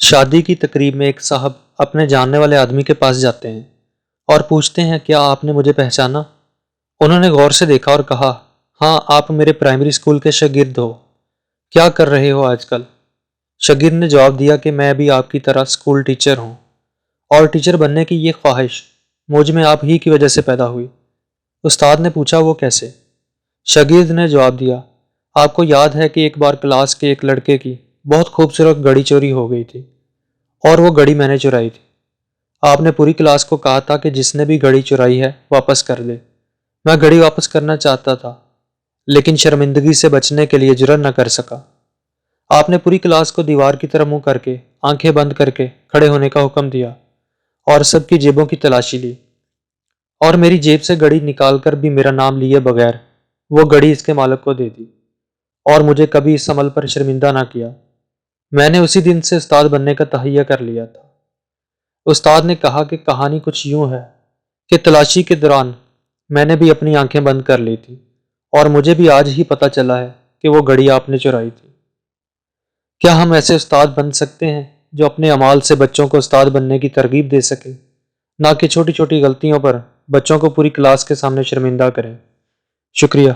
شادی کی تقریب میں ایک صاحب اپنے جاننے والے آدمی کے پاس جاتے ہیں اور پوچھتے ہیں کیا آپ نے مجھے پہچانا؟ انہوں نے غور سے دیکھا اور کہا ہاں آپ میرے پرائمری اسکول کے شاگرد ہو، کیا کر رہے ہو آج کل؟ شاگرد نے جواب دیا کہ میں بھی آپ کی طرح اسکول ٹیچر ہوں اور ٹیچر بننے کی یہ خواہش مجھ میں آپ ہی کی وجہ سے پیدا ہوئی۔ استاد نے پوچھا وہ کیسے؟ شاگرد نے جواب دیا آپ کو یاد ہے کہ ایک بار کلاس کے ایک لڑکے کی بہت خوبصورت گھڑی چوری ہو گئی تھی اور وہ گھڑی میں نے چرائی تھی۔ آپ نے پوری کلاس کو کہا تھا کہ جس نے بھی گھڑی چرائی ہے واپس کر دے۔ میں گھڑی واپس کرنا چاہتا تھا لیکن شرمندگی سے بچنے کے لیے جرأت نہ کر سکا۔ آپ نے پوری کلاس کو دیوار کی طرف منہ کر کے آنکھیں بند کر کے کھڑے ہونے کا حکم دیا اور سب کی جیبوں کی تلاشی لی اور میری جیب سے گھڑی نکال کر بھی میرا نام لیے بغیر وہ گھڑی اس کے مالک کو دے دی اور مجھے کبھی اس عمل پر شرمندہ نہ کیا۔ میں نے اسی دن سے استاد بننے کا تہیہ کر لیا تھا۔ استاد نے کہا کہ کہانی کچھ یوں ہے کہ تلاشی کے دوران میں نے بھی اپنی آنکھیں بند کر لی تھی اور مجھے بھی آج ہی پتہ چلا ہے کہ وہ گھڑی آپ نے چرائی تھی۔ کیا ہم ایسے استاد بن سکتے ہیں جو اپنے اعمال سے بچوں کو استاد بننے کی ترغیب دے سکے، نہ کہ چھوٹی چھوٹی غلطیوں پر بچوں کو پوری کلاس کے سامنے شرمندہ کریں؟ شکریہ۔